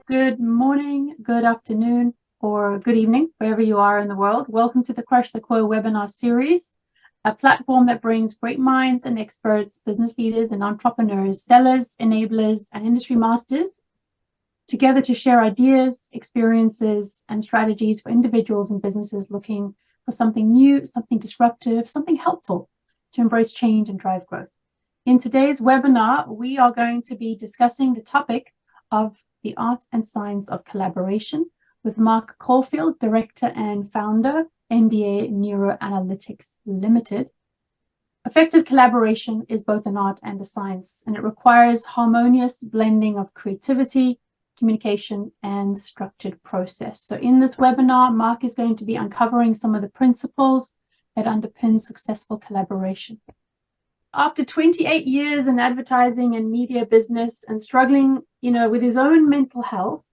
Good morning, good afternoon, or good evening, wherever you are in the world. Welcome to the Crush the Quo webinar series, a platform that brings great minds and experts, business leaders and entrepreneurs, sellers, enablers, and industry masters together to share ideas, experiences, and strategies for individuals and businesses looking for something new, something disruptive, something helpful to embrace change and drive growth. In today's webinar, we are going to be discussing the topic of the art and science of collaboration with Mark Caulfield, director and founder, NDA Neuroanalytics Limited. Effective collaboration is both an art and a science, and it requires harmonious blending of creativity, communication, and structured process. So in this webinar, Mark is going to be uncovering some of the principles that underpin successful collaboration. After 28 years in advertising and media business and struggling, with his own mental health,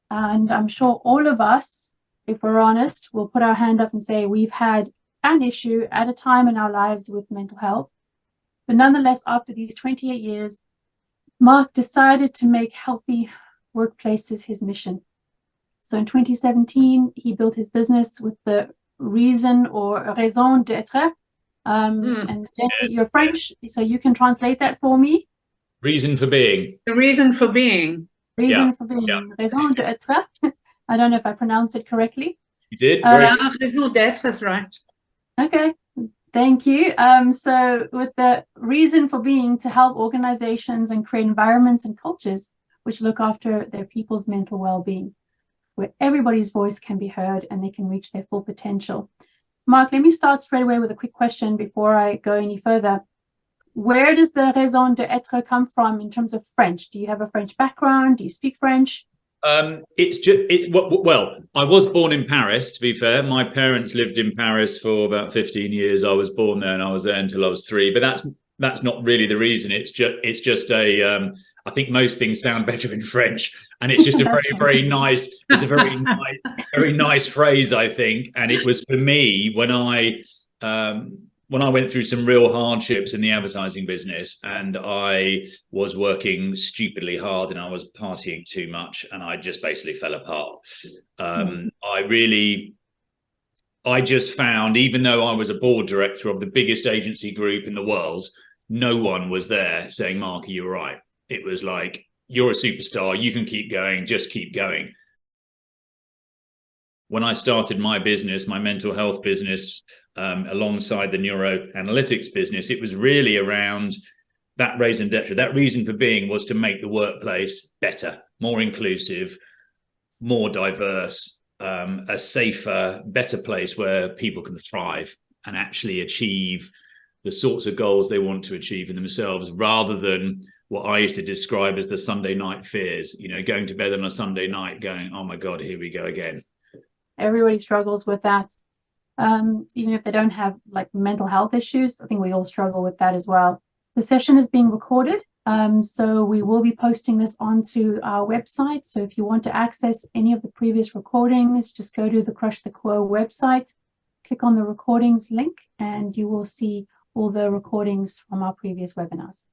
and I'm sure all of us, if we're honest, will put our hand up and say we've had an issue at a time in our lives with mental health. But nonetheless, after these 28 years, Mark decided to make healthy workplaces his mission. So in 2017, he built his business with the reason or raison d'être. And Jenny, you're French, so you can translate that for me. Reason for being. The reason for being. Raison d'être. I don't know if I pronounced it correctly. You did? Raison d'être is right. Okay, thank you. So with the reason for being to help organizations and create environments and cultures which look after their people's mental well-being, where everybody's voice can be heard and they can reach their full potential. Mark, let me start straight away with a quick question before I go any further. Where does the raison d'être come from in terms of French? Do you have a French background? Do you speak French? Well, I was born in Paris, to be fair. My parents lived in Paris for about 15 years. I was born there and I was there until I was 3. But that's not really the reason. It's just a I think most things sound better in French, and it's just a very nice phrase, I think. And it was for me when I went through some real hardships in the advertising business, and I was working stupidly hard and I was partying too much, and I just basically fell apart. I just found, even though I was a board director of the biggest agency group in the world, no one was there saying, Mark, are you all right? It was like, you're a superstar, you can keep going, just keep going. When I started my business, my mental health business, alongside the neuroanalytics business, it was really around that raison d'etre. That reason for being was to make the workplace better, more inclusive, more diverse, a safer, better place where people can thrive and actually achieve the sorts of goals they want to achieve in themselves, rather than what I used to describe as the Sunday night fears, going to bed on a Sunday night going, oh my God, here we go again. Everybody struggles with that. Even if they don't have mental health issues, I think we all struggle with that as well. The session is being recorded. So we will be posting this onto our website. So if you want to access any of the previous recordings, just go to the Crush the Quo website, click on the recordings link, and you will see all the recordings from our previous webinars.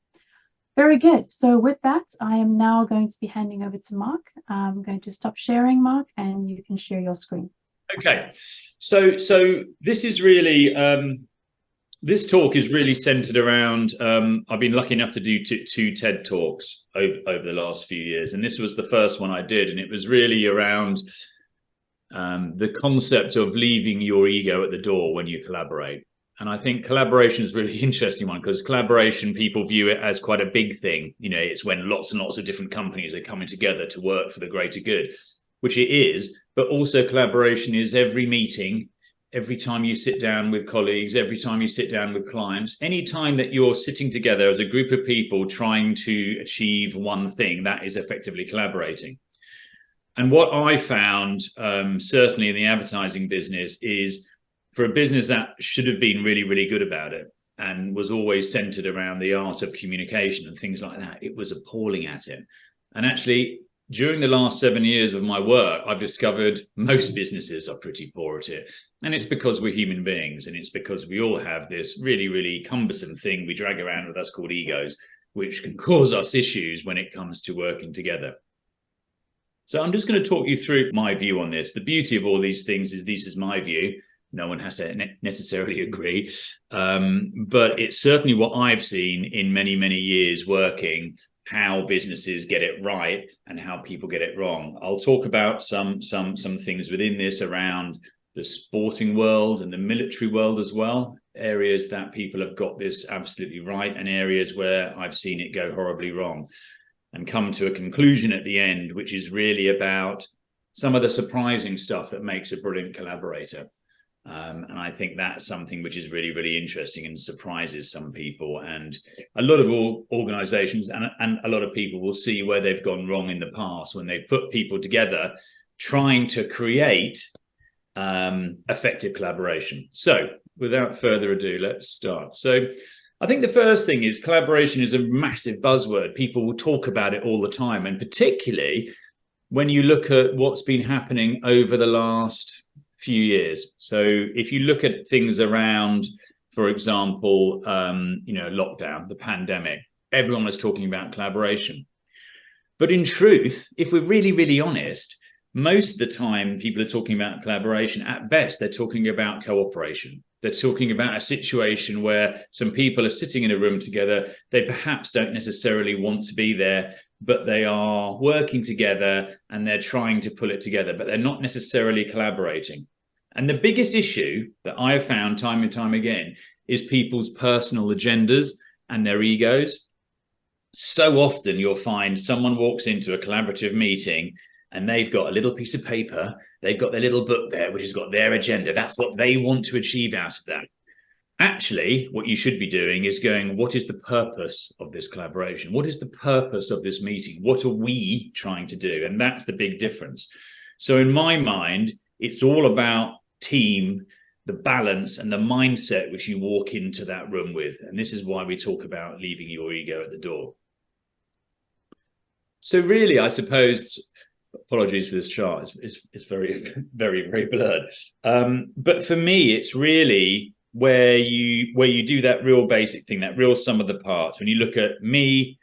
Very good. So with that, I am now going to be handing over to Mark. I'm going to stop sharing, Mark, and you can share your screen. Okay. So this is really, this talk is really centered around, I've been lucky enough to do two TED Talks over the last few years. And this was the first one I did. And it was really around the concept of leaving your ego at the door when you collaborate. And I think collaboration is a really interesting one, because collaboration, people view it as quite a big thing. It's when lots and lots of different companies are coming together to work for the greater good, which it is. But also collaboration is every meeting, every time you sit down with colleagues, every time you sit down with clients, any time that you're sitting together as a group of people trying to achieve one thing, that is effectively collaborating. And what I found, certainly in the advertising business, is for a business that should have been really, really good about it and was always centered around the art of communication and things like that, it was appalling at it. And actually, during the last 7 years of my work, I've discovered most businesses are pretty poor at it. And it's because we're human beings, and it's because we all have this really, really cumbersome thing we drag around with us called egos. which can cause us issues when it comes to working together. So I'm just going to talk you through my view on this. The beauty of all these things is this is my view. No one has to necessarily agree, but it's certainly what I've seen in many, many years working, how businesses get it right and how people get it wrong. I'll talk about some things within this around the sporting world and the military world as well, areas that people have got this absolutely right and areas where I've seen it go horribly wrong, and come to a conclusion at the end, which is really about some of the surprising stuff that makes a brilliant collaborator. And I think that's something which is really, really interesting and surprises some people. And a lot of organizations and a lot of people will see where they've gone wrong in the past when they've put people together trying to create effective collaboration. So without further ado, let's start. So I think the first thing is collaboration is a massive buzzword. People will talk about it all the time, and particularly when you look at what's been happening over the last few years. So if you look at things around, for example, lockdown, the pandemic, everyone was talking about collaboration. But in truth, if we're really, really honest, most of the time people are talking about collaboration. At best, they're talking about cooperation. They're talking about a situation where some people are sitting in a room together. They perhaps don't necessarily want to be there, but they are working together and they're trying to pull it together, but they're not necessarily collaborating. And the biggest issue that I have found time and time again is people's personal agendas and their egos. So often you'll find someone walks into a collaborative meeting and they've got a little piece of paper, they've got their little book there, which has got their agenda. That's what they want to achieve out of that. Actually, what you should be doing is going, what is the purpose of this collaboration? What is the purpose of this meeting? What are we trying to do? And that's the big difference. So in my mind, it's all about team, the balance and the mindset which you walk into that room with. And this is why we talk about leaving your ego at the door. So really, I suppose, apologies for this chart, it's very, very, very blurred. But for me, it's really where you do that real basic thing, that real sum of the parts. When you look at me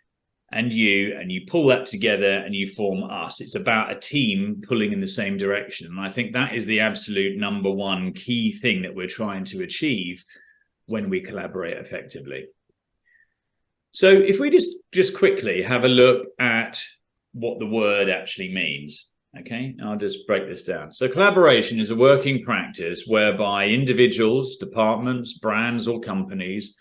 and you pull that together and you form us, it's about a team pulling in the same direction. And I think that is the absolute number one key thing that we're trying to achieve when we collaborate effectively. So if we just quickly have a look at what the word actually means. Okay, I'll just break this down. So collaboration is a working practice whereby individuals, departments, brands, or companies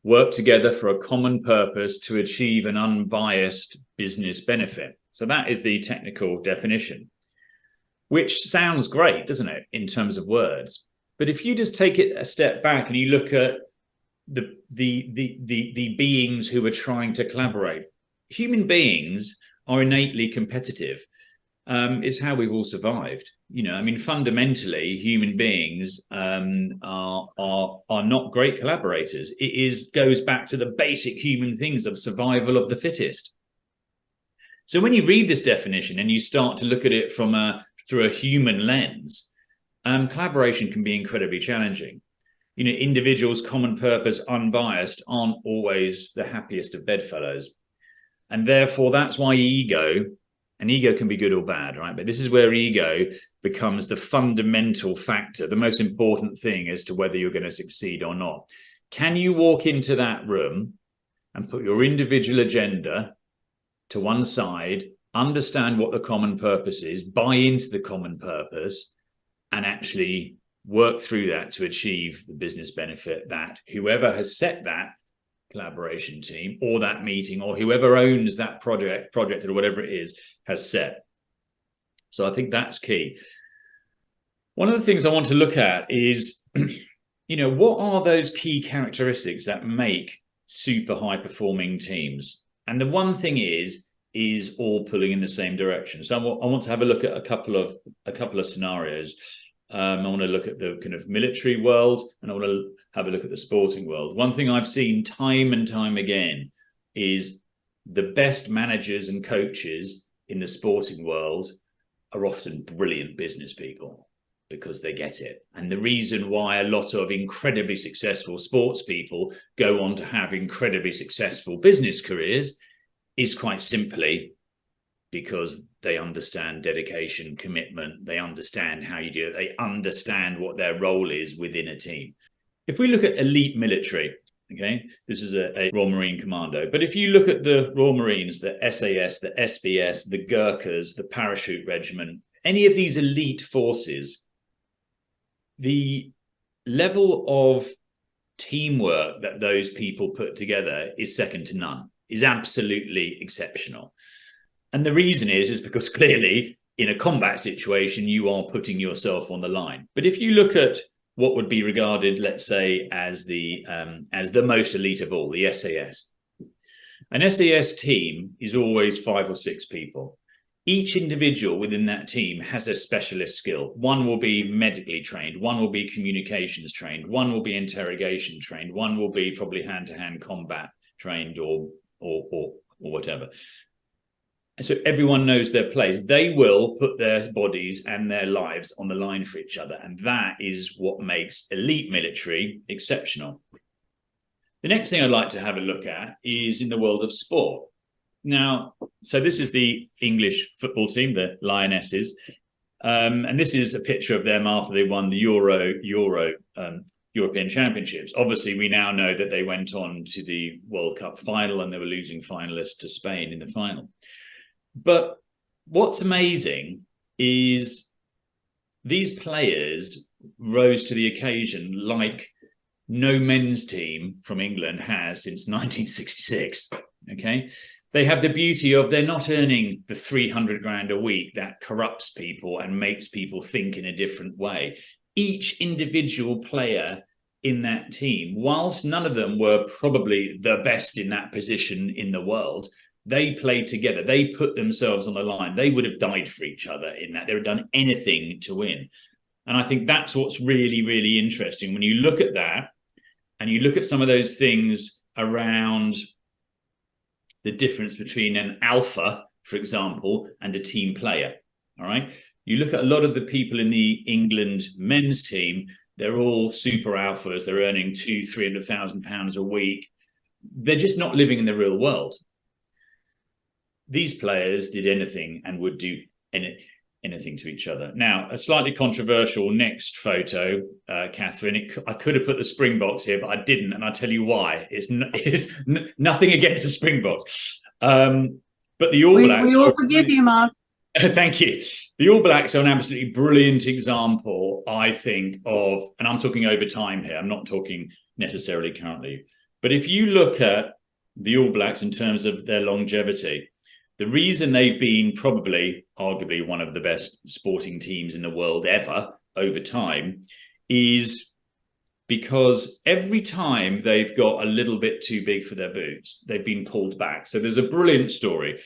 work together for a common purpose to achieve an unbiased business benefit. So that is the technical definition, which sounds great, doesn't it, in terms of words? But if you just take it a step back and you look at the beings who are trying to collaborate, human beings are innately competitive. It's how we've all survived. You know, I mean, fundamentally, human beings are not great collaborators. It goes back to the basic human things of survival of the fittest. So when you read this definition and you start to look at it through a human lens, collaboration can be incredibly challenging. You know, individuals, common purpose, unbiased, aren't always the happiest of bedfellows. And therefore, that's why ego can be good or bad, right? But this is where ego becomes the fundamental factor, the most important thing as to whether you're going to succeed or not. Can you walk into that room and put your individual agenda to one side, understand what the common purpose is, buy into the common purpose, and actually work through that to achieve the business benefit that whoever has set that collaboration team or that meeting or whoever owns that project or whatever it is has set. So I think that's key. One of the things I want to look at is, you know, what are those key characteristics that make super high performing teams? And the one thing is all pulling in the same direction. So I want to have a look at a couple of scenarios. I want to look at the kind of military world and I want to have a look at the sporting world. One thing I've seen time and time again is the best managers and coaches in the sporting world are often brilliant business people. because they get it. And the reason why a lot of incredibly successful sports people go on to have incredibly successful business careers is quite simply because they understand dedication, commitment, they understand how you do it, they understand what their role is within a team. If we look at elite military, okay, this is a Royal Marine Commando, but if you look at the Royal Marines, the SAS, the SBS, the Gurkhas, the Parachute Regiment, any of these elite forces, the level of teamwork that those people put together is second to none, is absolutely exceptional. And the reason is because clearly in a combat situation, you are putting yourself on the line. But if you look at what would be regarded, let's say, as the most elite of all, the SAS, an SAS team is always 5 or 6 people. Each individual within that team has a specialist skill. One will be medically trained, one will be communications trained, one will be interrogation trained, one will be probably hand-to-hand combat trained or whatever. And so everyone knows their place. They will put their bodies and their lives on the line for each other. And that is what makes elite military exceptional. The next thing I'd like to have a look at is in the world of sport. Now, so this is the English football team, the Lionesses. And this is a picture of them after they won the European Championships. Obviously, we now know that they went on to the World Cup final and they were losing finalists to Spain in the final. But what's amazing is these players rose to the occasion like no men's team from England has since 1966, okay? They have the beauty of they're not earning the 300 grand a week that corrupts people and makes people think in a different way. Each individual player in that team, whilst none of them were probably the best in that position in the world, they played together. They put themselves on the line. They would have died for each other in that. They would have done anything to win. And I think that's what's really, really interesting. When you look at that and you look at some of those things around the difference between an alpha, for example, and a team player, all right? You look at a lot of the people in the England men's team, they're all super alphas. They're earning £200,000-300,000 a week. They're just not living in the real world. These players did anything and would do anything to each other. Now, a slightly controversial next photo, Catherine. I could have put the Springboks here, but I didn't, and I'll tell you why. It's nothing against the Springboks. But the All Blacks... We all forgive you, Mark. Thank you. The All Blacks are an absolutely brilliant example, I think, of, and I'm talking over time here, I'm not talking necessarily currently, but if you look at the All Blacks in terms of their longevity, the reason they've been probably, arguably, one of the best sporting teams in the world ever over time is because every time they've got a little bit too big for their boots, they've been pulled back. So there's a brilliant story.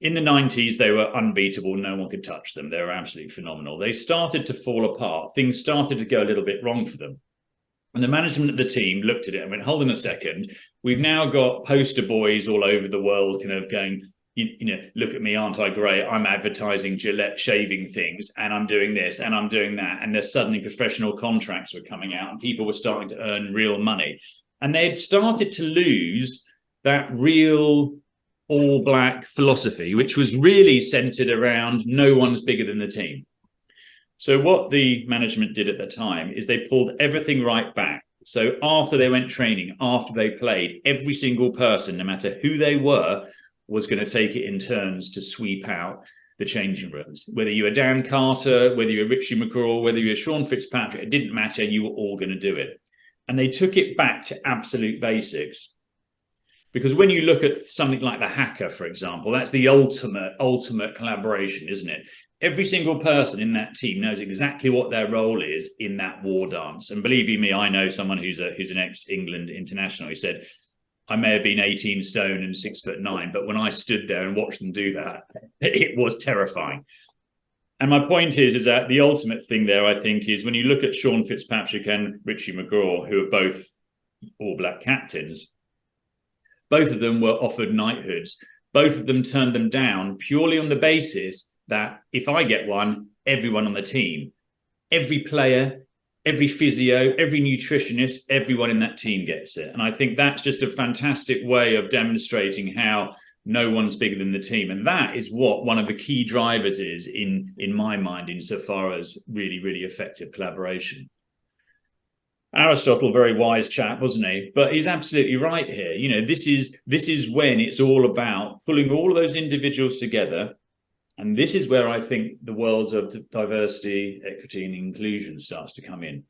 In the 90s, they were unbeatable. No one could touch them. They were absolutely phenomenal. They started to fall apart. Things started to go a little bit wrong for them. And the management of the team looked at it and went, hold on a second. We've now got poster boys all over the world kind of going, you know, look at me, aren't I great? I'm advertising Gillette shaving things and I'm doing this and I'm doing that. And there's suddenly professional contracts were coming out and people were starting to earn real money. And they had started to lose that real All Black philosophy, which was really centered around no one's bigger than the team. So what the management did at the time is they pulled everything right back. So after they went training, after they played, every single person, no matter who they were, was going to take it in turns to sweep out the changing rooms. Whether you were Dan Carter, whether you were Richie McCaw, whether you were Sean Fitzpatrick, it didn't matter. You were all going to do it. And they took it back to absolute basics. Because when you look at something like the Haka, for example, that's the ultimate collaboration, isn't it? Every single person in that team knows exactly what their role is in that war dance. And believe you me, I know someone who's an ex-England international. He said, I may have been 18 stone and 6'9", but when I stood there and watched them do that, it was terrifying. And my point is that the ultimate thing there, I think, is when you look at Sean Fitzpatrick and Richie McCaw, who are both All Black captains, both of them were offered knighthoods. Both of them turned them down purely on the basis that if I get one, everyone on the team every player, every physio, every nutritionist, everyone in that team gets it. And I think that's just a fantastic way of demonstrating how no one's bigger than the team. And that is what one of the key drivers is in my mind, insofar as really, really effective collaboration. Aristotle, very wise chap, wasn't he? But he's absolutely right here. You know, this is when it's all about pulling all of those individuals together. And this is where I think the world of diversity, equity, and inclusion starts to come in.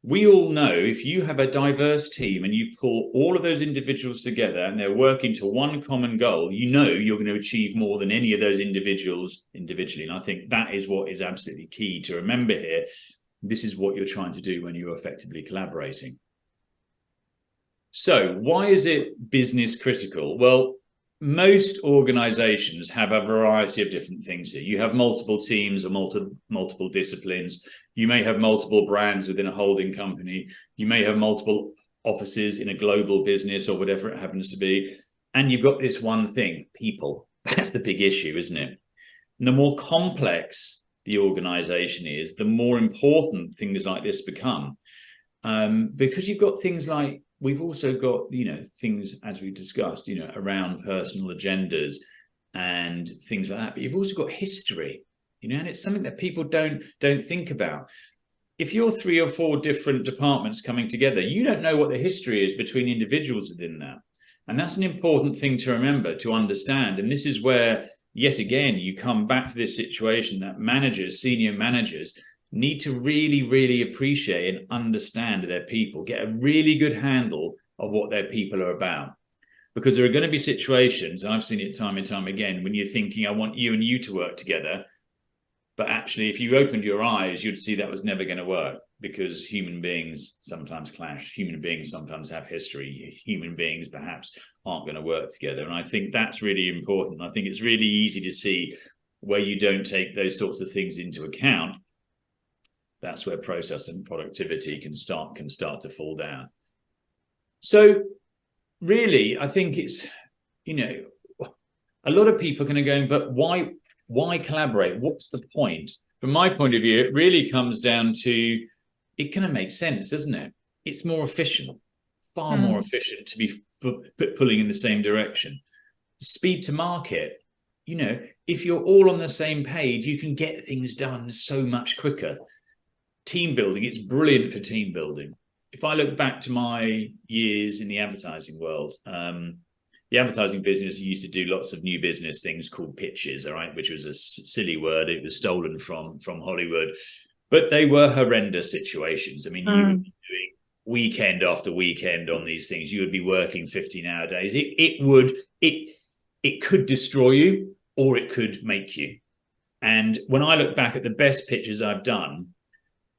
We all know if you have a diverse team and you pull all of those individuals together and they're working to one common goal, you know you're going to achieve more than any of those individuals individually. And I think that is what is absolutely key to remember here. This is what you're trying to do when you're effectively collaborating. So why is it business critical? Well, most organizations have a variety of different things here. You have multiple teams or multiple disciplines. You may have multiple brands within a holding company. You may have multiple offices in a global business or whatever it happens to be. And you've got this one thing, people. That's the big issue, isn't it? And the more complex the organization is, the more important things like this become. Because you've got things like, we've also got, you know, things, as we discussed, you know, around personal agendas and things like that. But you've also got history, you know, and it's something that people don't think about. If you're 3 or 4 different departments coming together, you don't know what the history is between individuals within that. And that's an important thing to remember, to understand. And this is where, yet again, you come back to this situation that managers, senior managers, need to really, really appreciate and understand their people, get a really good handle of what their people are about. Because there are going to be situations, and I've seen it time and time again, when you're thinking, I want you and you to work together. But actually, if you opened your eyes, you'd see that was never going to work, because human beings sometimes clash. Human beings sometimes have history. Human beings perhaps aren't going to work together. And I think that's really important. I think it's really easy to see where you don't take those sorts of things into account. That's where process and productivity can start to fall down. So really, I think it's, you know, a lot of people are going to go, but why collaborate? What's the point? From my point of view, it really comes down to, it kind of makes sense, doesn't it? It's more efficient, far more efficient to be pulling in the same direction. Speed to market, you know, if you're all on the same page, you can get things done so much quicker. Team building, it's brilliant for team building. If I look back to my years in the advertising world, the advertising business used to do lots of new business things called pitches, all right, which was a silly word. It was stolen from Hollywood, but they were horrendous situations. I mean, you would be doing weekend after weekend on these things. You would be working 15-hour days. It could destroy you, or it could make you. And when I look back at the best pitches I've done,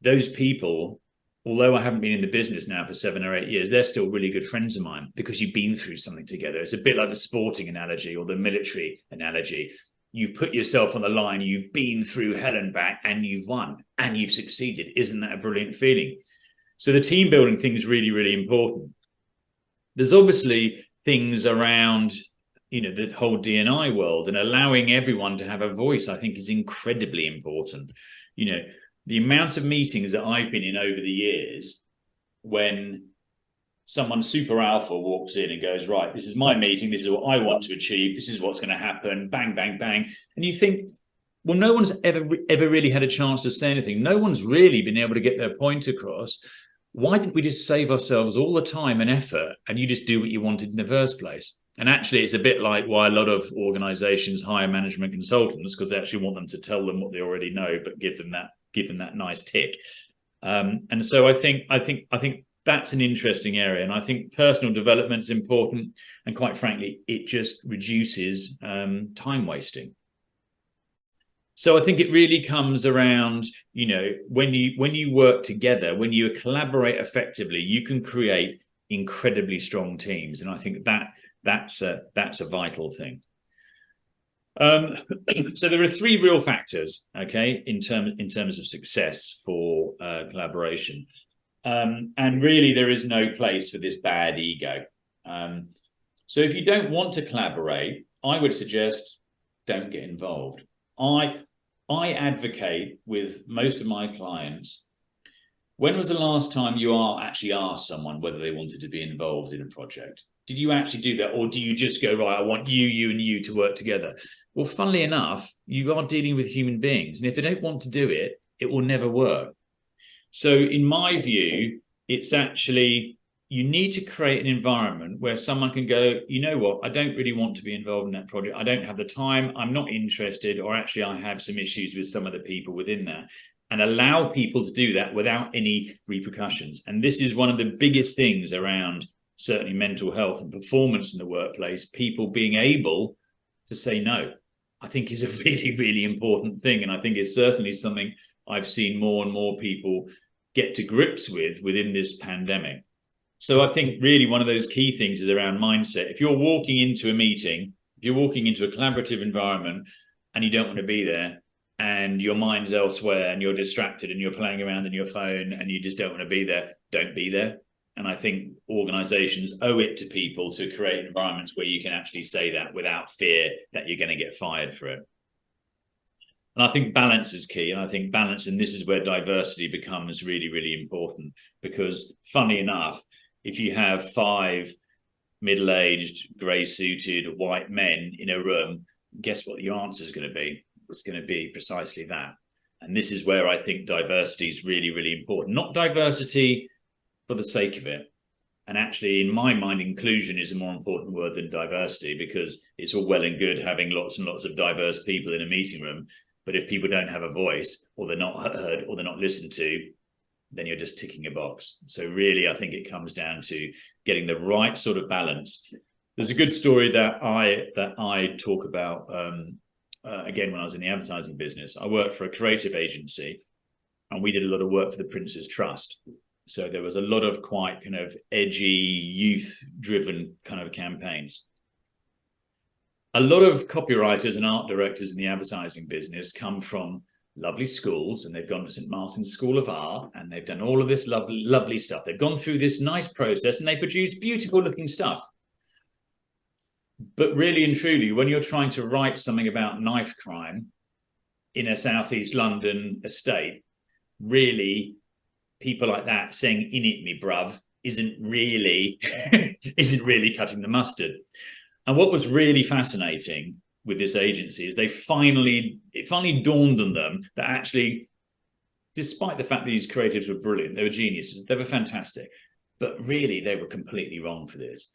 those people, although I haven't been in the business now for 7 or 8 years, they're still really good friends of mine, because you've been through something together. It's a bit like the sporting analogy or the military analogy. You've put yourself on the line, you've been through hell and back, and you've won, and you've succeeded. Isn't that a brilliant feeling? So the team building thing is really, really important. There's obviously things around, you know, the whole D&I world, and allowing everyone to have a voice, I think, is incredibly important. You know, the amount of meetings that I've been in over the years, when someone super alpha walks in and goes, right, this is my meeting, this is what I want to achieve, this is what's going to happen, bang, bang, bang. And you think, well, no one's ever really had a chance to say anything. No one's really been able to get their point across. Why didn't we just save ourselves all the time and effort, and you just do what you wanted in the first place? And actually, it's a bit like why a lot of organizations hire management consultants, because they actually want them to tell them what they already know, but give them that nice tick. And so I think that's an interesting area. And I think personal development's important. And quite frankly, it just reduces time wasting. So I think it really comes around, you know, when you work together, when you collaborate effectively, you can create incredibly strong teams. And I think that's a vital thing. So there are 3 real factors, okay, in terms of success for collaboration. And really, there is no place for this bad ego. So if you don't want to collaborate, I would suggest don't get involved. I advocate with most of my clients, when was the last time you actually asked someone whether they wanted to be involved in a project? Did you actually do that? Or do you just go, right, I want you and you to work together? Well, funnily enough, you are dealing with human beings. And if they don't want to do it, it will never work. So in my view, it's actually, you need to create an environment where someone can go, you know what, I don't really want to be involved in that project. I don't have the time. I'm not interested, or actually I have some issues with some of the people within that. And allow people to do that without any repercussions. And this is one of the biggest things around certainly mental health and performance in the workplace. People being able to say no, I think, is a really, really important thing. And I think it's certainly something I've seen more and more people get to grips with within this pandemic. So I think really one of those key things is around mindset. If you're walking into a meeting, if you're walking into a collaborative environment and you don't want to be there, and your mind's elsewhere and you're distracted and you're playing around in your phone and you just don't want to be there, don't be there. And I think organizations owe it to people to create environments where you can actually say that without fear that you're going to get fired for it. And I think balance is key. And I think balance, and this is where diversity becomes really, really important, because funny enough, if you have 5 middle-aged, grey-suited white men in a room, guess what your answer is going to be? It's going to be precisely that. And this is where I think diversity is really, really important. Not diversity for the sake of it. And actually, in my mind, inclusion is a more important word than diversity, because it's all well and good having lots and lots of diverse people in a meeting room. But if people don't have a voice, or they're not heard, or they're not listened to, then you're just ticking a box. So really, I think it comes down to getting the right sort of balance. There's a good story that I talk about, again, when I was in the advertising business. I worked for a creative agency and we did a lot of work for the Prince's Trust. So there was a lot of quite kind of edgy, youth-driven kind of campaigns. A lot of copywriters and art directors in the advertising business come from lovely schools, and they've gone to St. Martin's School of Art, and they've done all of this lovely stuff. They've gone through this nice process and they produce beautiful looking stuff. But really and truly, when you're trying to write something about knife crime in a Southeast London estate, really, people like that saying "in it me bruv" isn't really cutting the mustard. And what was really fascinating with this agency is it finally dawned on them that actually, despite the fact that these creatives were brilliant, they were geniuses, they were fantastic, but really they were completely wrong for this.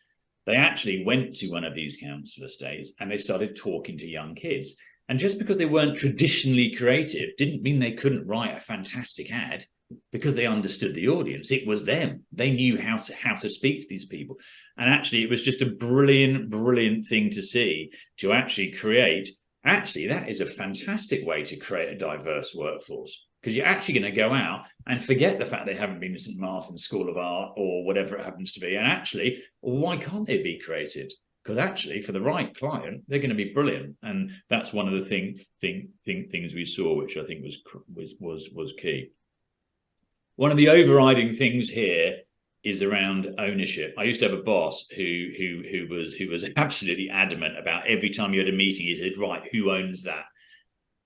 They actually went to one of these council estates and they started talking to young kids. And just because they weren't traditionally creative didn't mean they couldn't write a fantastic ad, because they understood the audience. It was them. They knew how to speak to these people. And actually, it was just a brilliant, brilliant thing to see, to actually create. Actually, that is a fantastic way to create a diverse workforce, because you're actually going to go out and forget the fact they haven't been to St. Martin's School of Art or whatever it happens to be. And actually, why can't they be creative? Because actually, for the right client, they're going to be brilliant. And that's one of the things we saw, which I think was key. One of the overriding things here is around ownership. I used to have a boss who was absolutely adamant about every time you had a meeting, he said, right, who owns that?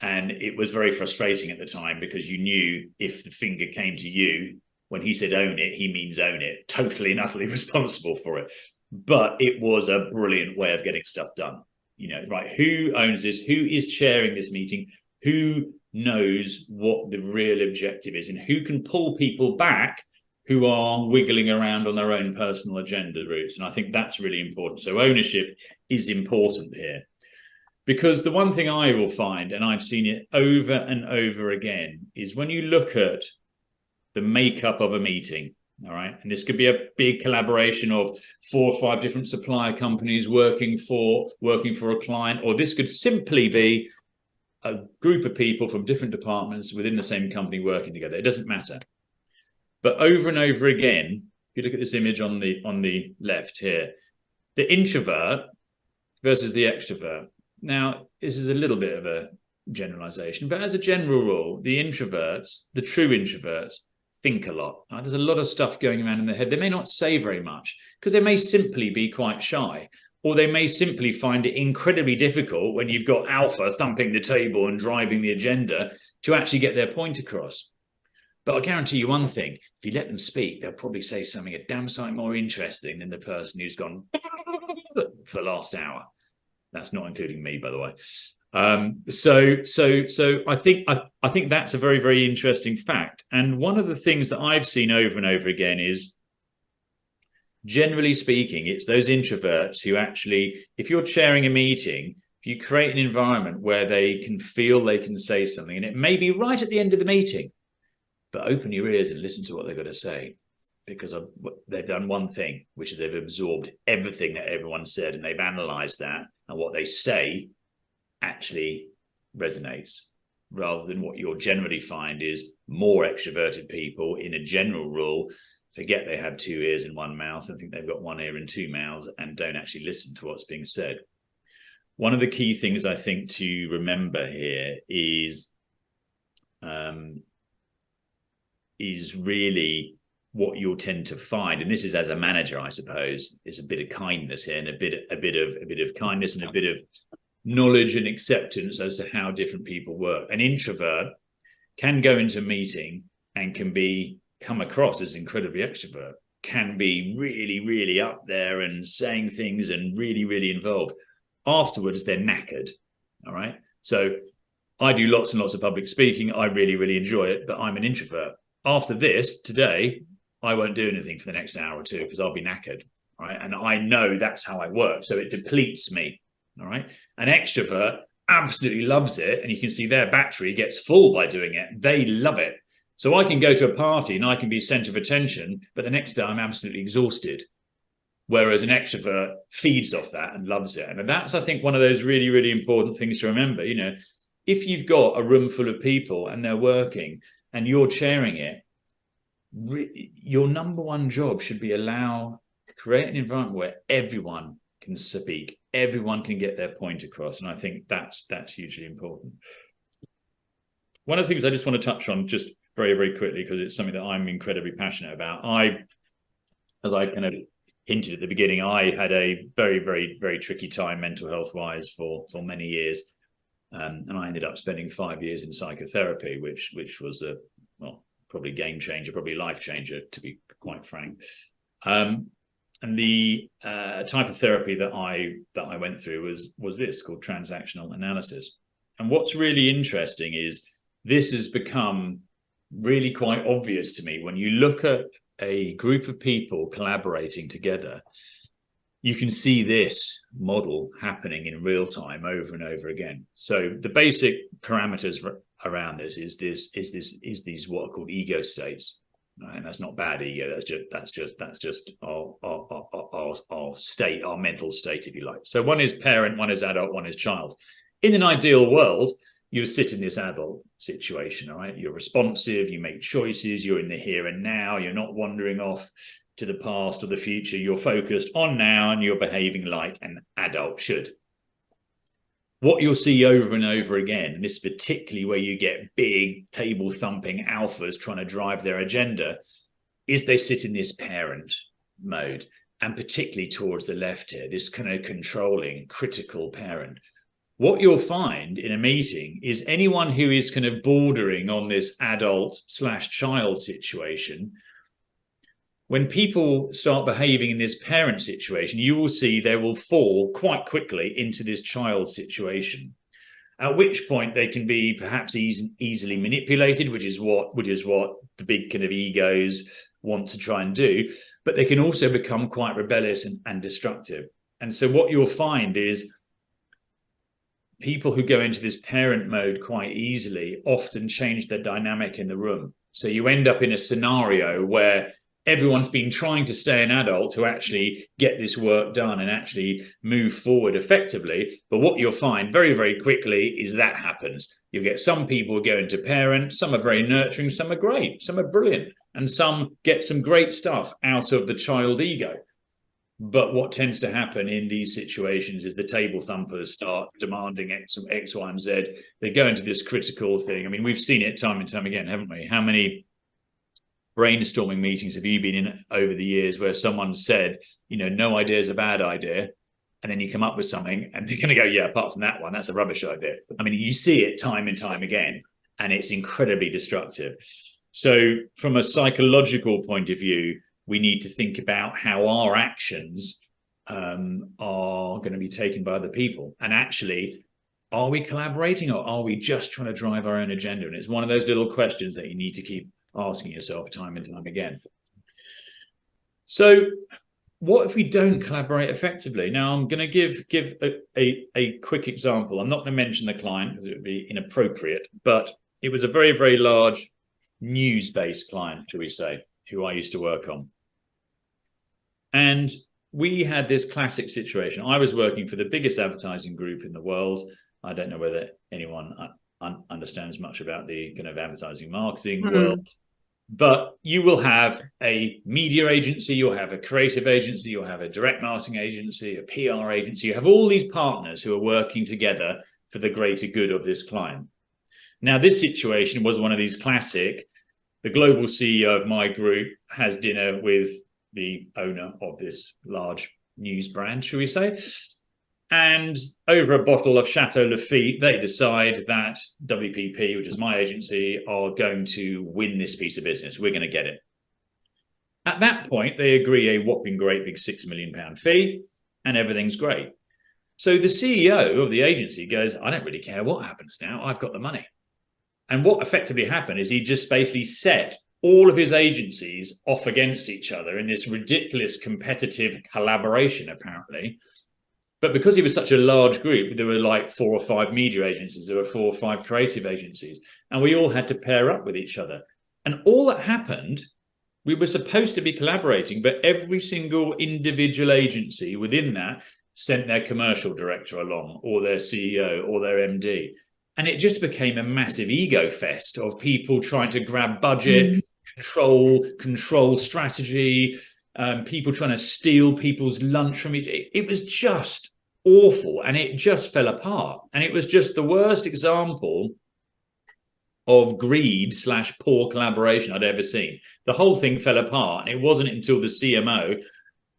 And it was very frustrating at the time, because you knew if the finger came to you, when he said own it, he means own it, totally and utterly responsible for it. But it was a brilliant way of getting stuff done. You know, right, who owns this? Who is chairing this meeting? Who knows what the real objective is, and who can pull people back who are wiggling around on their own personal agenda routes? And I think that's really important. So ownership is important here, because the one thing I will find, and I've seen it over and over again, is when you look at the makeup of a meeting, all right, and this could be a big collaboration of 4 or 5 different supplier companies working for a client, or this could simply be a group of people from different departments within the same company working together. It doesn't matter. But over and over again, if you look at this image on the left here, the introvert versus the extrovert. Now, this is a little bit of a generalization, but as a general rule, the introverts, the true introverts, think a lot. There's a lot of stuff going around in their head. They may not say very much because they may simply be quite shy. or they may simply find it incredibly difficult when you've got alpha thumping the table and driving the agenda to actually get their point across. But I guarantee you one thing, if you let them speak, they'll probably say something a damn sight more interesting than the person who's gone for the last hour. That's not including me, by the way. So I think that's a very, very interesting fact. And one of the things that I've seen over and over again is, generally speaking, it's those introverts who actually, if you're chairing a meeting, if you create an environment where they can feel they can say something, and it may be right at the end of the meeting, but open your ears and listen to what they've got to say, because they've done one thing, which is they've absorbed everything that everyone said, and they've analyzed that, and what they say actually resonates, rather than what you'll generally find is more extroverted people, in a general rule, forget they have two ears and one mouth and think they've got one ear and two mouths, and don't actually listen to what's being said. One of the key things I think to remember here is really what you'll tend to find, and this is as a manager, I suppose, is a bit of kindness here, and a bit of kindness and a bit of knowledge and acceptance as to how different people work. An introvert can go into a meeting and can come across as incredibly extrovert, can be really, really up there and saying things and really, really involved. Afterwards, they're knackered. All right. So I do lots and lots of public speaking. I really, really enjoy it, but I'm an introvert. After this, today, I won't do anything for the next hour or two because I'll be knackered. All right. And I know that's how I work. So it depletes me. All right. An extrovert absolutely loves it. And you can see their battery gets full by doing it. They love it. So I can go to a party and I can be center of attention, but the next day I'm absolutely exhausted. Whereas an extrovert feeds off that and loves it. And that's, I think, one of those really, really important things to remember. You know, if you've got a room full of people and they're working and you're chairing it, your number one job should be to create an environment where everyone can speak, everyone can get their point across. And I think that's hugely important. One of the things I just want to touch on just very, very quickly, because it's something that I'm incredibly passionate about. As I kind of hinted at the beginning, I had a very, very, very tricky time mental health wise for many years. And I ended up spending 5 years in psychotherapy, which was probably game changer, probably life changer, to be quite frank. And the type of therapy that I went through was this, called transactional analysis. And what's really interesting is this has become really quite obvious to me. When you look at a group of people collaborating together, you can see this model happening in real time over and over again. So the basic parameters around this is these what are called ego states. And that's not bad ego. That's just our state, our mental state, if you like. So one is parent, one is adult, one is child. In an ideal world, you sit in this adult situation, all right? You're responsive, you make choices, you're in the here and now, you're not wandering off to the past or the future, you're focused on now and you're behaving like an adult should. What you'll see over and over again, and this is particularly where you get big table thumping alphas trying to drive their agenda, is they sit in this parent mode, and particularly towards the left here, this kind of controlling, critical parent. What you'll find in a meeting is anyone who is kind of bordering on this adult/child situation, when people start behaving in this parent situation, you will see they will fall quite quickly into this child situation, at which point they can be perhaps easily manipulated, which is what the big kind of egos want to try and do, but they can also become quite rebellious and destructive. And so what you'll find is people who go into this parent mode quite easily often change the dynamic in the room. So you end up in a scenario where everyone's been trying to stay an adult to actually get this work done and actually move forward effectively. But what you'll find very, very quickly is that happens. You'll get some people go into parent, some are very nurturing, some are great, some are brilliant, and some get some great stuff out of the child ego. But what tends to happen in these situations is the table thumpers start demanding X, Y, and Z. They go into this critical thing. I mean, we've seen it time and time again, haven't we? How many brainstorming meetings have you been in over the years where someone said, you know, no idea is a bad idea, and then you come up with something and they're going to go, yeah, apart from that one, that's a rubbish idea. I mean, you see it time and time again, and it's incredibly destructive. So from a psychological point of view, we need to think about how our actions are going to be taken by other people. And actually, are we collaborating, or are we just trying to drive our own agenda? And it's one of those little questions that you need to keep asking yourself time and time again. So what if we don't collaborate effectively? Now, I'm going to give a quick example. I'm not going to mention the client because it would be inappropriate, but it was a very, very large news-based client, shall we say, who I used to work on. And we had this classic situation. I was working for the biggest advertising group in the world. I don't know whether anyone understands much about the kind of advertising marketing world, but you will have a media agency, you'll have a creative agency, you'll have a direct marketing agency, a PR agency. You have all these partners who are working together for the greater good of this client. Now, this situation was one of these classic, the global CEO of my group has dinner with the owner of this large news brand, shall we say, and over a bottle of Chateau Lafite, they decide that WPP, which is my agency, are going to win this piece of business. We're going to get it. At that point, they agree a whopping great big £6 million fee, and everything's great. So the CEO of the agency goes, I don't really care what happens now. I've got the money. And what effectively happened is he just basically set all of his agencies off against each other in this ridiculous competitive collaboration, apparently. But because he was such a large group, there were like 4 or 5 media agencies, there were 4 or 5 creative agencies, and we all had to pair up with each other. And all that happened, we were supposed to be collaborating, but every single individual agency within that sent their commercial director along, or their CEO, or their MD. And it just became a massive ego fest of people trying to grab budget, control strategy, people trying to steal people's lunch from each. It was just awful, and it just fell apart. And it was just the worst example of greed / poor collaboration I'd ever seen. The whole thing fell apart, and it wasn't until the CMO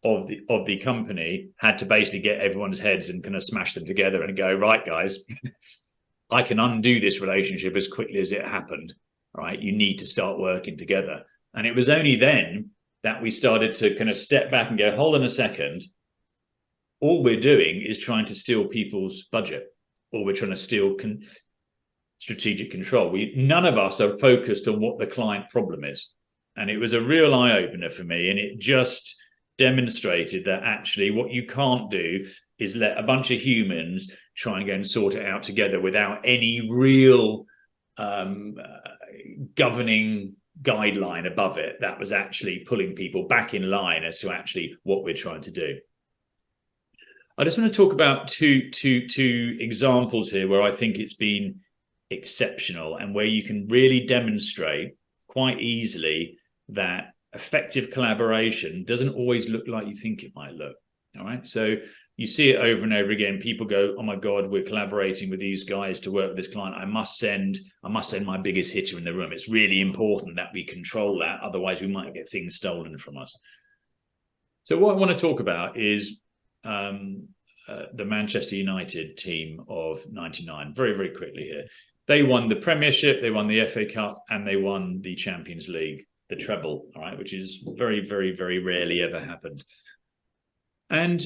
of the company had to basically get everyone's heads and kind of smash them together and go, right, guys, I can undo this relationship as quickly as it happened, right? You need to start working together. And it was only then that we started to kind of step back and go, hold on a second. All we're doing is trying to steal people's budget, or we're trying to steal strategic control. None of us are focused on what the client problem is. And it was a real eye-opener for me. And it just demonstrated that actually what you can't do is let a bunch of humans try and go and sort it out together without any real governing guideline above it that was actually pulling people back in line as to actually what we're trying to do. I just want to talk about two examples here where I think it's been exceptional and where you can really demonstrate quite easily that effective collaboration doesn't always look like you think it might look. All right. So you see it over and over again. People go, oh my God, we're collaborating with these guys to work with this client. I must send my biggest hitter in the room. It's really important that we control that. Otherwise we might get things stolen from us. So what I want to talk about is the Manchester United team of '99, very, very quickly here. They won the Premiership, they won the FA Cup, and they won the Champions League, the treble, all right, which is very, very, very rarely ever happened. And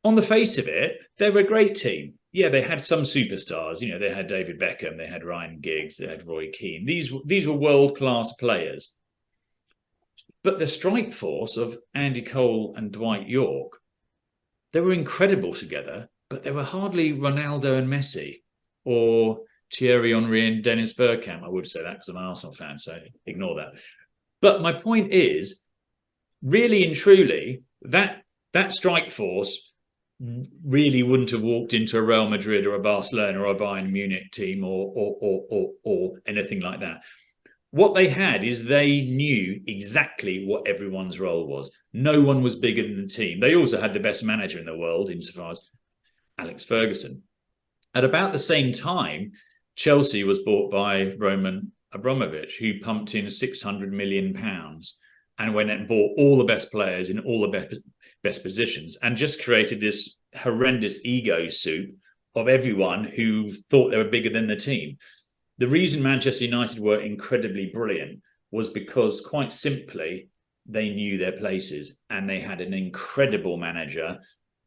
on the face of it, they were a great team. Yeah, they had some superstars. You know, they had David Beckham, they had Ryan Giggs, they had Roy Keane. These were world-class players. But the strike force of Andy Cole and Dwight Yorke, they were incredible together, but they were hardly Ronaldo and Messi or Thierry Henry and Dennis Bergkamp. I would say that because I'm an Arsenal fan, so ignore that. But my point is, really and truly, that strike force really wouldn't have walked into a Real Madrid or a Barcelona or a Bayern Munich team or anything like that. What they had is they knew exactly what everyone's role was. No one was bigger than the team. They also had the best manager in the world, insofar as Alex Ferguson. At about the same time, Chelsea was bought by Roman Abramovich, who pumped in £600 million and went and bought all the best players in all the best positions, and just created this horrendous ego soup of everyone who thought they were bigger than the team. The reason Manchester United were incredibly brilliant was because, quite simply, they knew their places, and they had an incredible manager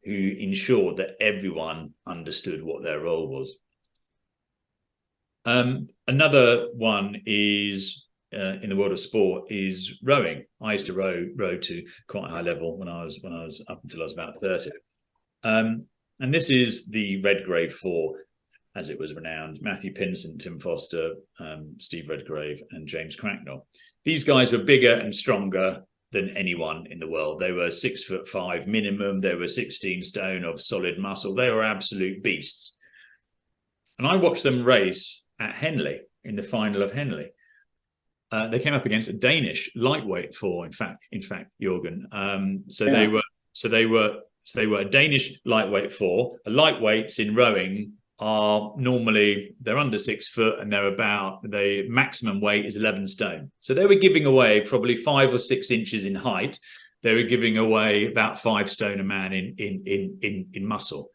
who ensured that everyone understood what their role was. Another one is in the world of sport is rowing. I used to row to quite a high level when I was up until I was about 30. And this is the Redgrave Four, as it was renowned: Matthew Pinsent, Tim Foster, Steve Redgrave, and James Cracknell. These guys were bigger and stronger than anyone in the world. They were 6'5" minimum. They were 16 stone of solid muscle. They were absolute beasts. And I watched them race at Henley in the final of Henley. They came up against a Danish lightweight four, in fact, Jürgen. They were a Danish lightweight four. Lightweights in rowing are normally, they're under 6 foot, and the maximum weight is 11 stone. So they were giving away probably 5 or 6 inches in height. They were giving away about 5 stone a man in muscle.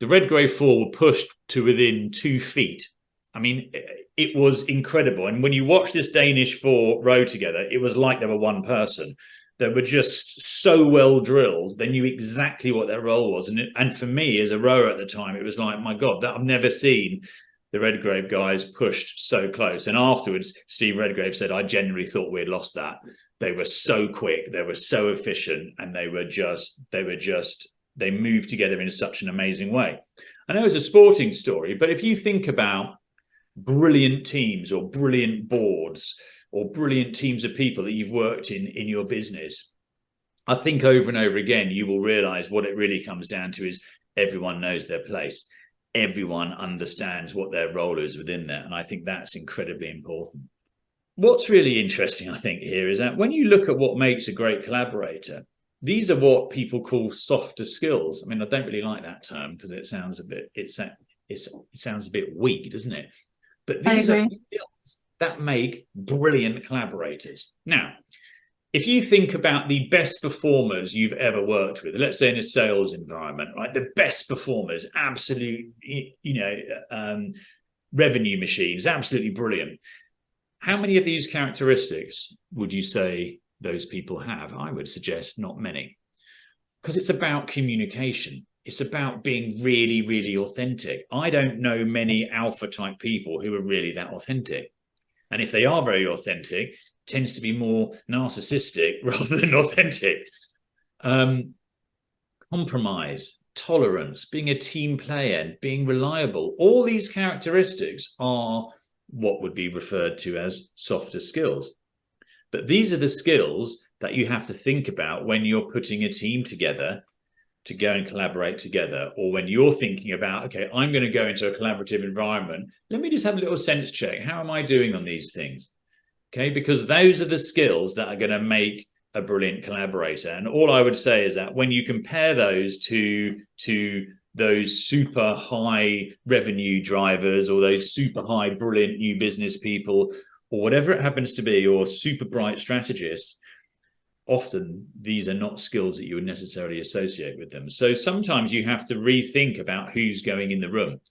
The Redgrave Four were pushed to within 2 feet. I mean, it was incredible. And when you watch this Danish four row together, it was like they were one person. They were just so well drilled. They knew exactly what their role was. And for me, as a rower at the time, it was like, my God, I've never seen the Redgrave guys pushed so close. And afterwards, Steve Redgrave said, I genuinely thought we had lost that. They were so quick, they were so efficient, and they moved together in such an amazing way. I know it's a sporting story, but if you think about brilliant teams or brilliant boards or brilliant teams of people that you've worked in your business, I think over and over again, you will realize what it really comes down to is everyone knows their place. Everyone understands what their role is within that. And I think that's incredibly important. What's really interesting, I think, here is that when you look at what makes a great collaborator, these are what people call softer skills. I mean, I don't really like that term because it sounds a bit weak, doesn't it? But these are skills that make brilliant collaborators. Now, if you think about the best performers you've ever worked with, let's say in a sales environment, right? The best performers, absolute, revenue machines, absolutely brilliant. How many of these characteristics would you say those people have? I would suggest not many, because it's about communication. It's about being really, really authentic. I don't know many alpha type people who are really that authentic. And if they are very authentic, it tends to be more narcissistic rather than authentic. Compromise, tolerance, being a team player, being reliable. All these characteristics are what would be referred to as softer skills. But these are the skills that you have to think about when you're putting a team together to go and collaborate together, or when you're thinking about, okay, I'm going to go into a collaborative environment. Let me just have a little sense check. How am I doing on these things? Okay, because those are the skills that are going to make a brilliant collaborator. And all I would say is that when you compare those to those super high revenue drivers, or those super high brilliant new business people, or whatever it happens to be, or super bright strategists, often these are not skills that you would necessarily associate with them. So sometimes you have to rethink about who's going in the room.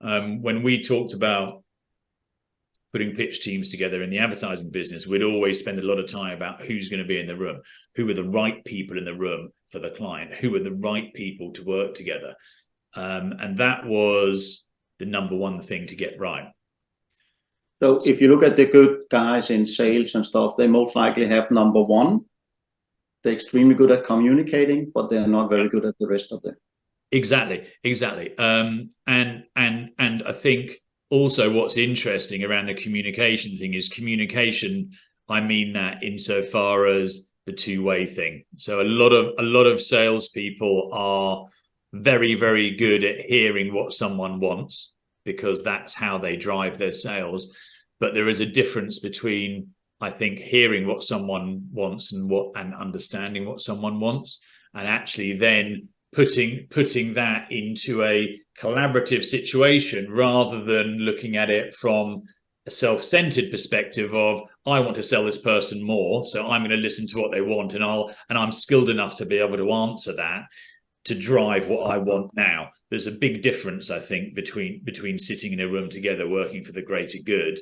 When we talked about putting pitch teams together in the advertising business, we'd always spend a lot of time about who's going to be in the room, who are the right people in the room for the client, who are the right people to work together. And that was the number one thing to get right. So if you look at the good guys in sales and stuff, they most likely have number one. They're extremely good at communicating, but they're not very good at the rest of them. Exactly. And I think also what's interesting around the communication thing is communication. I mean that insofar as the two-way thing. So a lot of salespeople are very, very good at hearing what someone wants, because that's how they drive their sales. But there is a difference between, I think, hearing what someone wants and understanding what someone wants, and actually then putting that into a collaborative situation, rather than looking at it from a self-centered perspective of, I want to sell this person more, so I'm going to listen to what they want, and I'm skilled enough to be able to answer that to drive what I want now. There's a big difference, I think, between sitting in a room together working for the greater good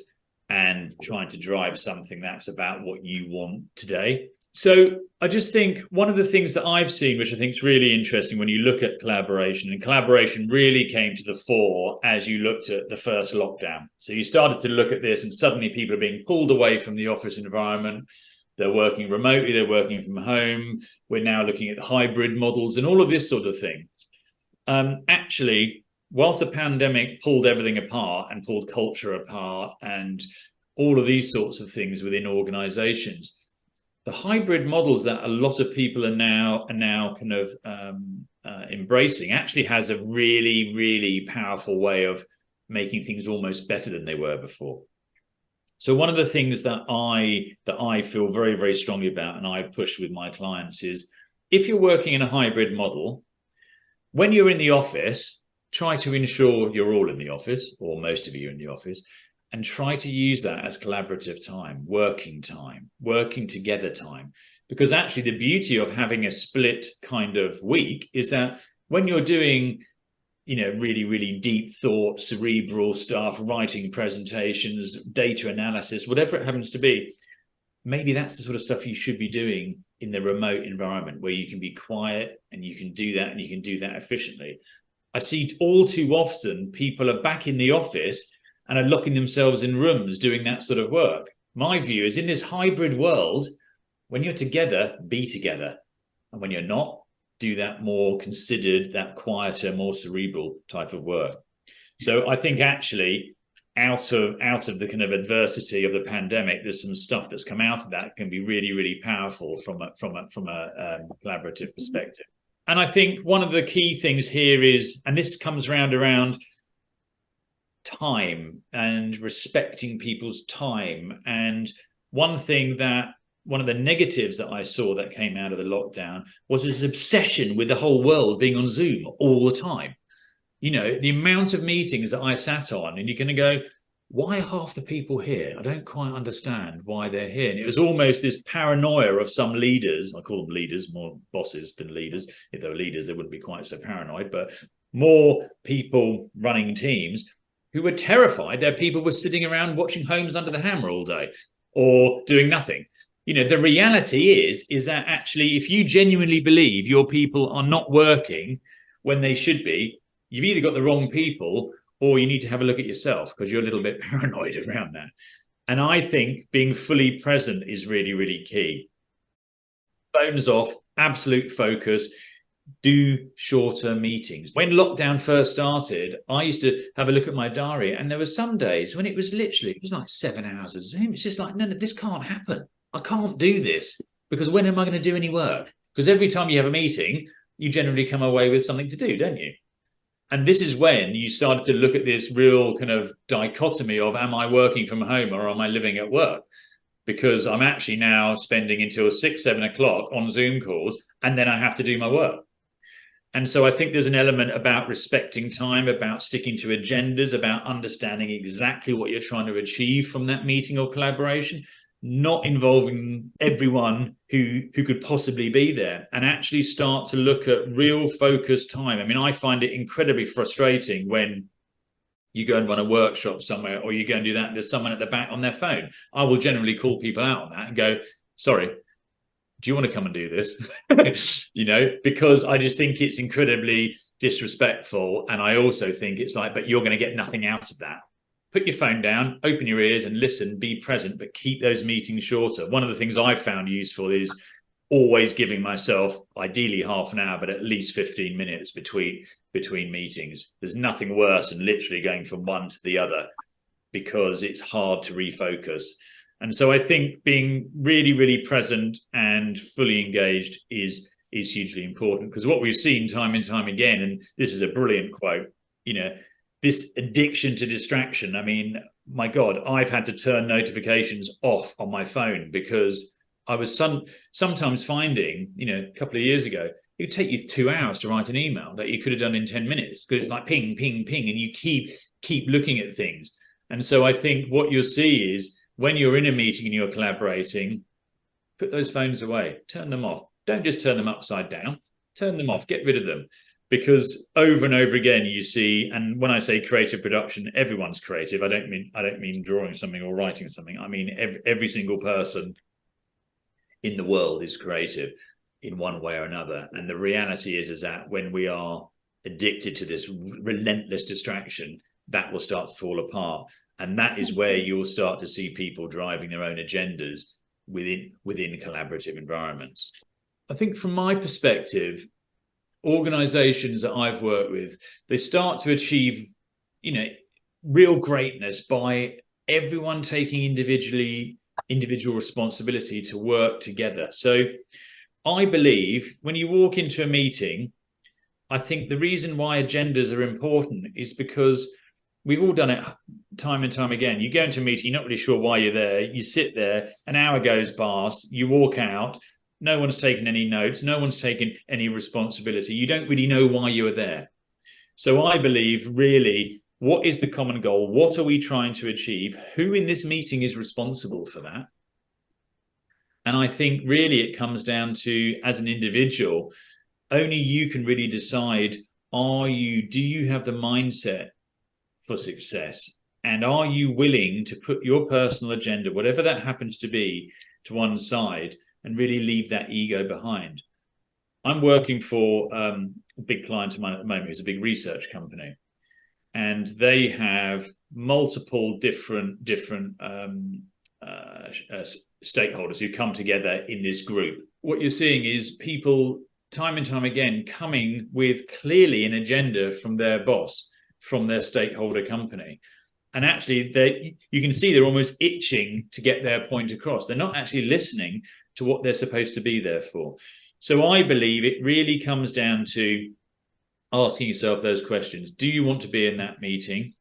and trying to drive something that's about what you want today. So I just think one of the things that I've seen, which I think is really interesting when you look at collaboration, and collaboration really came to the fore as you looked at the first lockdown. So you started to look at this and suddenly people are being pulled away from the office environment. They're working remotely, they're working from home. We're now looking at hybrid models and all of this sort of thing. Actually, whilst the pandemic pulled everything apart and pulled culture apart and all of these sorts of things within organizations, the hybrid models that a lot of people are now kind of embracing actually has a really, really powerful way of making things almost better than they were before. So one of the things that I feel very, very strongly about, and I push with my clients, is if you're working in a hybrid model, when you're in the office, try to ensure you're all in the office, or most of you in the office, and try to use that as collaborative time, working together time. Because actually the beauty of having a split kind of week is that when you're doing, really, really deep thought, cerebral stuff, writing presentations, data analysis, whatever it happens to be, maybe that's the sort of stuff you should be doing in the remote environment where you can be quiet and you can do that and you can do that efficiently. I see all too often people are back in the office and are locking themselves in rooms doing that sort of work. My view is in this hybrid world, when you're together, be together. And when you're not, do that more considered, that quieter, more cerebral type of work. So I think actually out of the kind of adversity of the pandemic, there's some stuff that's come out of that can be really, really powerful from a collaborative perspective. And I think one of the key things here is, and this comes around time and respecting people's time. And one of the negatives that I saw that came out of the lockdown was this obsession with the whole world being on Zoom all the time. The amount of meetings that I sat on, and you're going to go, why are half the people here? I don't quite understand why they're here. And it was almost this paranoia of some leaders. I call them leaders, more bosses than leaders. If they were leaders, they wouldn't be quite so paranoid, but more people running teams who were terrified that people were sitting around watching Homes Under the Hammer all day or doing nothing. The reality is that actually, if you genuinely believe your people are not working when they should be, you've either got the wrong people or you need to have a look at yourself because you're a little bit paranoid around that. And I think being fully present is really, really key. Phones off, absolute focus, do shorter meetings. When lockdown first started, I used to have a look at my diary, and there were some days when it was like 7 hours of Zoom. It's just like, no, this can't happen. I can't do this because when am I going to do any work? Because every time you have a meeting, you generally come away with something to do, don't you? And this is when you started to look at this real kind of dichotomy of, am I working from home or am I living at work? Because I'm actually now spending until 6, 7 o'clock on Zoom calls, and then I have to do my work. And so I think there's an element about respecting time, about sticking to agendas, about understanding exactly what you're trying to achieve from that meeting or collaboration, not involving everyone who could possibly be there, and actually start to look at real focused time. I mean, I find it incredibly frustrating when you go and run a workshop somewhere or you go and do that, there's someone at the back on their phone. I will generally call people out on that and go, sorry, do you want to come and do this? Because I just think it's incredibly disrespectful. And I also think it's like, but you're going to get nothing out of that. Put your phone down, open your ears and listen, be present, but keep those meetings shorter. One of the things I've found useful is always giving myself ideally half an hour, but at least 15 minutes between meetings. There's nothing worse than literally going from one to the other because it's hard to refocus. And so I think being really, really present and fully engaged is hugely important, because what we've seen time and time again, and this is a brilliant quote, this addiction to distraction. I mean, my God, I've had to turn notifications off on my phone because I was sometimes finding, a couple of years ago, it would take you 2 hours to write an email that you could have done in 10 minutes because it's like ping, ping, ping, and you keep looking at things. And so I think what you'll see is when you're in a meeting and you're collaborating, put those phones away, turn them off. Don't just turn them upside down, turn them off, get rid of them. Because over and over again you see, and when I say creative production, everyone's creative. I don't mean drawing something or writing something. I mean every single person in the world is creative in one way or another. And the reality is that when we are addicted to this relentless distraction, that will start to fall apart. And that is where you'll start to see people driving their own agendas within collaborative environments. I think from my perspective, organizations that I've worked with, they start to achieve, real greatness by everyone taking individual responsibility to work together. So I believe when you walk into a meeting, I think the reason why agendas are important is because we've all done it time and time again. You go into a meeting, you're not really sure why you're there. You sit there, an hour goes past, you walk out, no one's taken any notes, no one's taken any responsibility. You don't really know why you are there. So I believe really, what is the common goal? What are we trying to achieve? Who in this meeting is responsible for that? And I think really it comes down to, as an individual, only you can really decide, do you have the mindset for success? And are you willing to put your personal agenda, whatever that happens to be, to one side and really leave that ego behind? I'm working for a big client of mine at the moment, who's a big research company. And they have multiple different stakeholders who come together in this group. What you're seeing is people time and time again coming with clearly an agenda from their boss, from their stakeholder company. And actually, you can see they're almost itching to get their point across. They're not actually listening to what they're supposed to be there for. So I believe it really comes down to asking yourself those questions. Do you want to be in that meeting?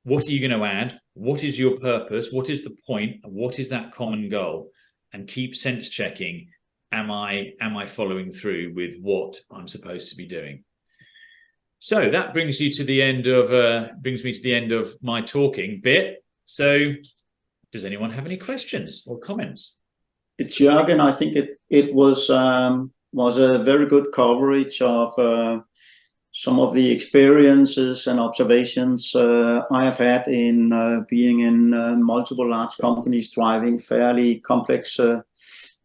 What are you going to add? What is your purpose? What is the point? What is that common goal? And keep sense checking. Am I following through with what I'm supposed to be doing? So that brings me to the end of my talking bit. So does anyone have any questions or comments? It's Jürgen. I think it was a very good coverage of some of the experiences and observations I have had in being in multiple large companies, driving fairly complex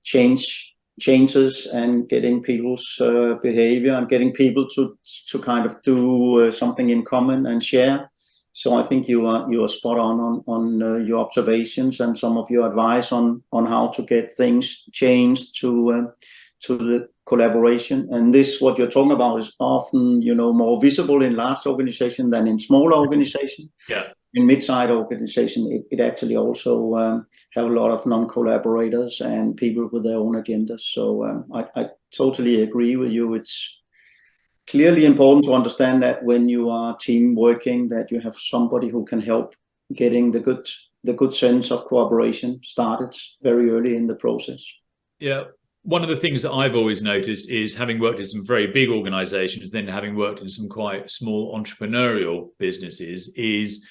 changes and getting people's behavior and getting people to kind of do something in common and share. So I think you are spot on your observations and some of your advice on how to get things changed to the collaboration. And this, what you're talking about, is often more visible in large organizations than in smaller organizations. Yeah. In mid-sized organization, it actually also have a lot of non-collaborators and people with their own agendas. So I totally agree with you. It's clearly important to understand that when you are team working, that you have somebody who can help getting the good sense of cooperation started very early in the process. Yeah. One of the things that I've always noticed is, having worked in some very big organizations, then having worked in some quite small entrepreneurial businesses, is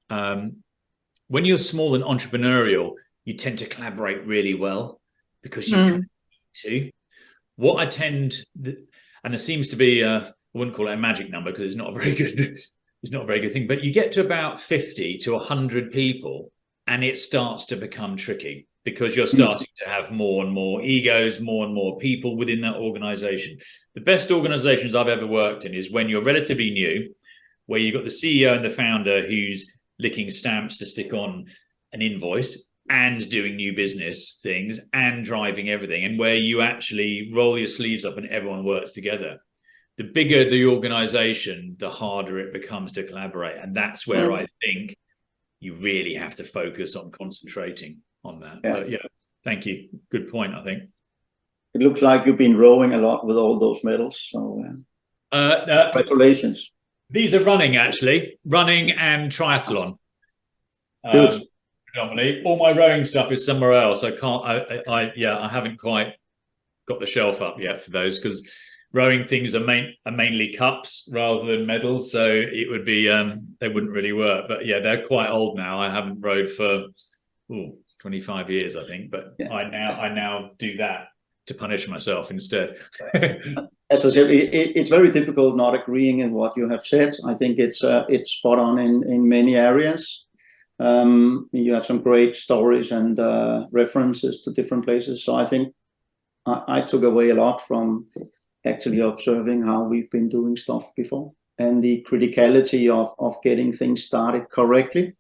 when you're small and entrepreneurial, you tend to collaborate really well because you can to. What I tend, and there seems to be I wouldn't call it a magic number because it's not a very good thing, but you get to about 50 to 100 people and it starts to become tricky, because you're starting to have more and more egos, more and more people within that organization. The best organizations I've ever worked in is when you're relatively new, where you've got the CEO and the founder who's licking stamps to stick on an invoice and doing new business things and driving everything, and where you actually roll your sleeves up and everyone works together. The bigger the organization, the harder it becomes to collaborate. And that's where I think you really have to focus on concentrating on that. Yeah. But yeah, thank you. Good point, I think. It looks like you've been rowing a lot with all those medals. So congratulations. These are running and triathlon. Good. Predominantly. All my rowing stuff is somewhere else. I haven't quite got the shelf up yet for those, because rowing things are mainly cups rather than medals, so it would be they wouldn't really work. But yeah, they're quite old now. I haven't rowed for 25 years, I think, but yeah. I now do that to punish myself instead. As I said, it's very difficult not agreeing in what you have said. I think it's spot on in many areas. You have some great stories and references to different places. So I think I took away a lot from actually observing how we've been doing stuff before, and the criticality of getting things started correctly.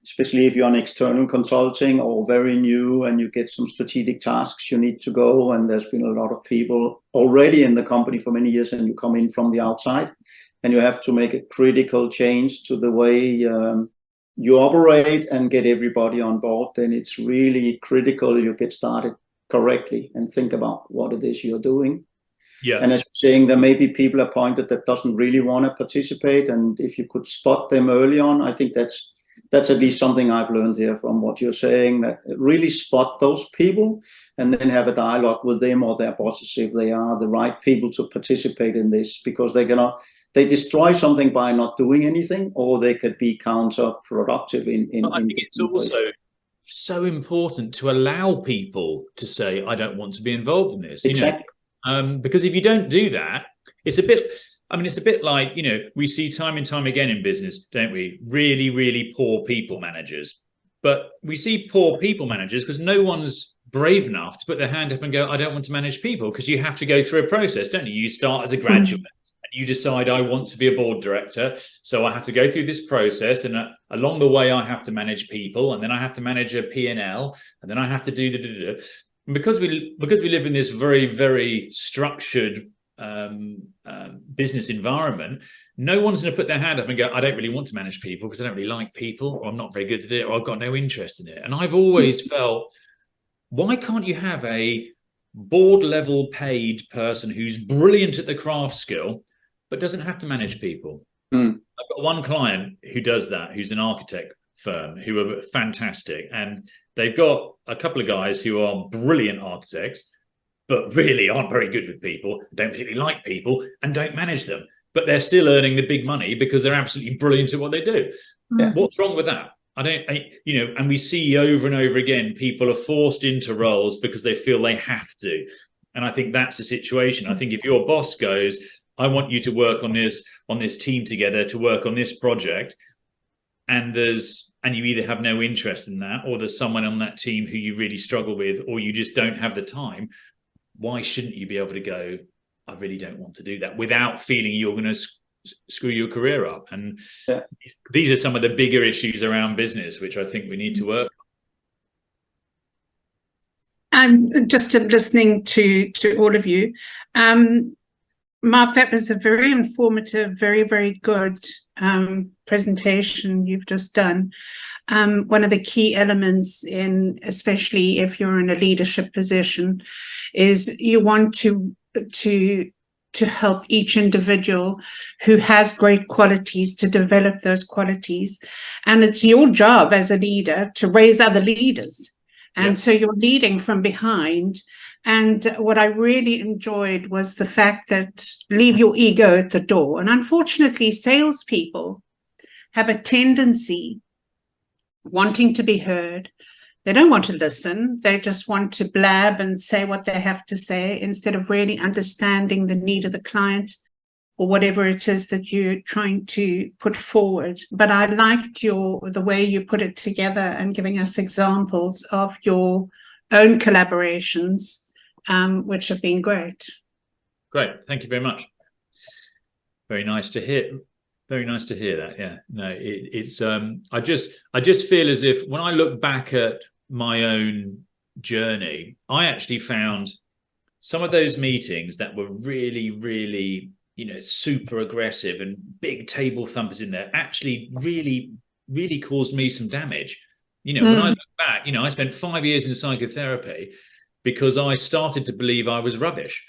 Especially if you're on external consulting or very new and you get some strategic tasks you need to go, and there's been a lot of people already in the company for many years and you come in from the outside and you have to make a critical change to the way you operate and get everybody on board, then it's really critical you get started correctly and think about what it is you're doing. Yeah. And as you're saying, there may be people appointed that doesn't really want to participate, and if you could spot them early on, I think that's at least something I've learned here from what you're saying, that really spot those people and then have a dialogue with them or their bosses if they are the right people to participate in this, because they destroy something by not doing anything, or they could be counterproductive I think it's also so important to allow people to say, I don't want to be involved in this. Exactly. Because if you don't do that, it's a bit like, we see time and time again in business, don't we? Really, really poor people managers. But we see poor people managers because no one's brave enough to put their hand up and go, I don't want to manage people, because you have to go through a process, don't you? You start as a graduate and you decide, I want to be a board director. So I have to go through this process, and along the way, I have to manage people, and then I have to manage a P&L, and then I have to do because we live in this very, very structured business environment, no one's going to put their hand up and go, I don't really want to manage people because I don't really like people, or I'm not very good at it, or I've got no interest in it. And I've always felt, why can't you have a board level paid person who's brilliant at the craft skill but doesn't have to manage people? I've got one client who does that, who's an architect firm, who are fantastic, and they've got a couple of guys who are brilliant architects but really aren't very good with people, don't particularly like people, and don't manage them. But they're still earning the big money because they're absolutely brilliant at what they do. Yeah. What's wrong with that? And we see over and over again, people are forced into roles because they feel they have to. And I think that's the situation. I think if your boss goes, I want you to work on this team together to work on this project, and you either have no interest in that, or there's someone on that team who you really struggle with, or you just don't have the time, why shouldn't you be able to go, I really don't want to do that, without feeling you're going to screw your career up? And these are some of the bigger issues around business, which I think we need to work on. I'm just listening to all of you. Mark, that was a very informative, very, very good presentation you've just done. One of the key elements especially if you're in a leadership position, is you want to help each individual who has great qualities to develop those qualities. And it's your job as a leader to raise other leaders. And so you're leading from behind. And what I really enjoyed was the fact that leave your ego at the door. And unfortunately, salespeople have a tendency wanting to be heard. They don't want to listen. They just want to blab and say what they have to say, instead of really understanding the need of the client or whatever it is that you're trying to put forward. But I liked the way you put it together and giving us examples of your own collaborations, which have been great. Great. Thank you very much. Very nice to hear. Very nice to hear that. Yeah. No, it's I just feel as if when I look back at my own journey, I actually found some of those meetings that were really, really, super aggressive and big table thumpers in there actually really, really caused me some damage. When I look back, I spent 5 years in psychotherapy because I started to believe I was rubbish.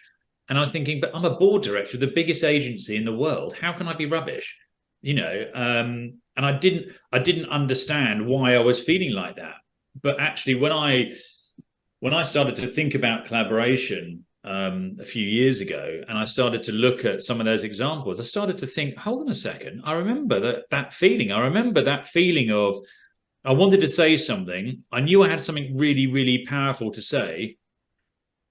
And I was thinking, but I'm a board director of the biggest agency in the world. How can I be rubbish? And I didn't understand why I was feeling like that. But actually, when I started to think about collaboration, a few years ago, and I started to look at some of those examples, I started to think, hold on a second, I remember that feeling. I remember that feeling of, I wanted to say something. I knew I had something really, really powerful to say,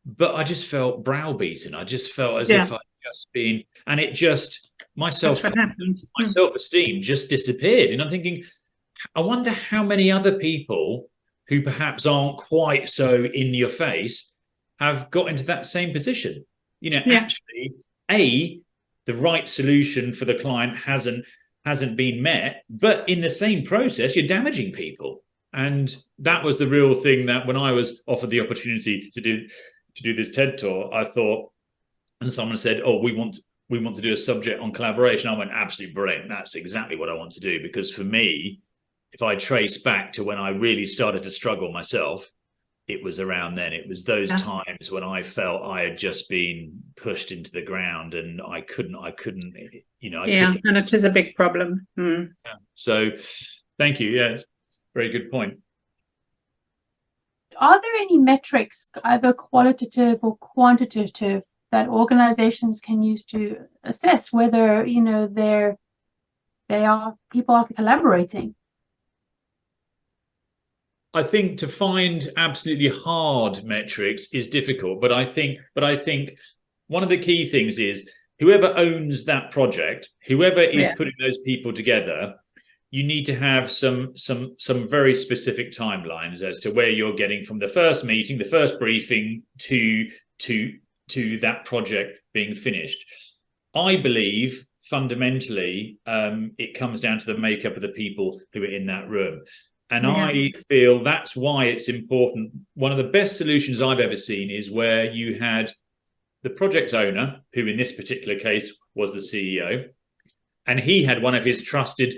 but I just felt browbeaten. I just felt as if I'd just been, and it just, my self-esteem just disappeared. And I'm thinking, I wonder how many other people who perhaps aren't quite so in your face have got into that same position. You know, actually, the right solution for the client hasn't been met, but in the same process, you're damaging people. And that was the real thing, that when I was offered the opportunity to do this TED Talk, I thought, and someone said, oh, we want to do a subject on collaboration. I went, absolutely brilliant. That's exactly what I want to do. Because for me, if I trace back to when I really started to struggle myself, it was around then. It was those times when I felt I had just been pushed into the ground, and I couldn't, you know. And it is a big problem. Yeah. So thank you. Yeah, very good point. Are there any metrics, either qualitative or quantitative, that organizations can use to assess whether, you know, people are collaborating? I think to find absolutely hard metrics is difficult, but I think one of the key things is whoever owns that project, whoever is putting those people together, you need to have some very specific timelines as to where you're getting from the first meeting, the first briefing to that project being finished. I believe fundamentally it comes down to the makeup of the people who are in that room. And I feel that's why it's important. One of the best solutions I've ever seen is where you had the project owner, who in this particular case was the CEO, and he had one of his trusted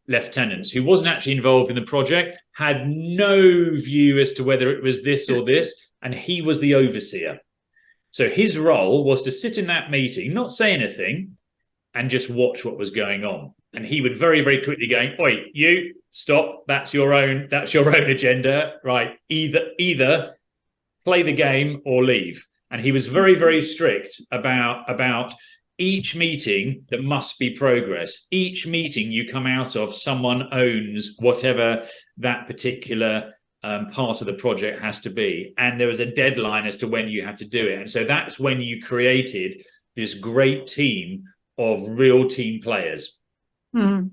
lieutenants who wasn't actually involved in the project, had no view as to whether it was this or this, and he was the overseer. So his role was to sit in that meeting, not say anything, and just watch what was going on. And he would very, very quickly go, "Oi, you stop! That's your own agenda, right? Either play the game or leave." And he was very, very strict about each meeting. There must be progress. Each meeting you come out of, someone owns whatever that particular part of the project has to be, and there was a deadline as to when you had to do it. And so that's when you created this great team of real team players. Who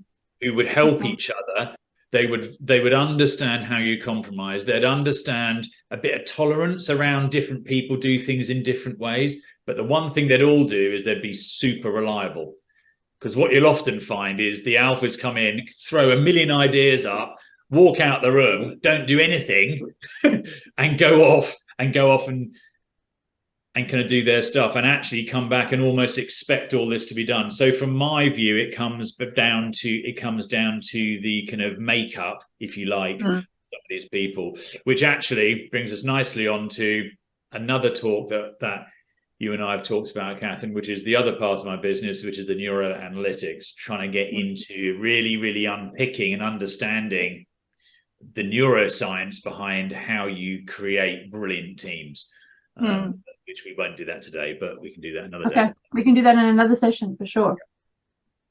would help each other. They would understand how you compromise. They'd understand a bit of tolerance around different people do things in different ways. But the one thing they'd all do is they'd be super reliable. Because what you'll often find is the alphas come in, throw a million ideas up, walk out the room, don't do anything, and go off and kind of do their stuff, and actually come back and almost expect all this to be done. So from my view, it comes down to the kind of makeup, if you like, of these people, which actually brings us nicely on to another talk that you and I have talked about, Catherine, which is the other part of my business, which is the neuroanalytics, trying to get into really, really unpicking and understanding the neuroscience behind how you create brilliant teams. Which we won't do that today, but we can do that another day. Okay, we can do that in another session for sure.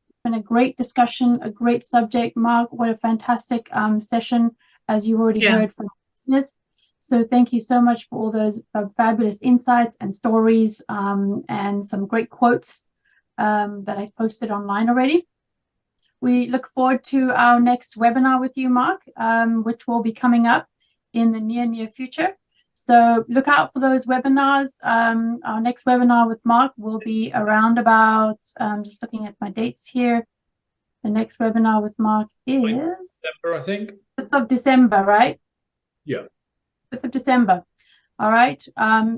It's been a great discussion, a great subject. Mark, what a fantastic session, as you already heard from listeners. So thank you so much for all those fabulous insights and stories, and some great quotes that I've posted online already. We look forward to our next webinar with you, Mark, which will be coming up in the near future. So look out for those webinars. Our next webinar with Mark will be around about, just looking at my dates here. The next webinar with Mark is December, I think. 5th of December, right? Yeah. 5th of December. All right.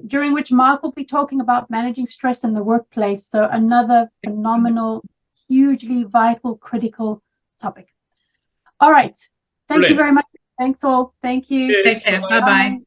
During which Mark will be talking about managing stress in the workplace. So another phenomenal, hugely vital, critical topic. All right. Thank you very much. Thanks all. Thank you. Take care. Bye-bye.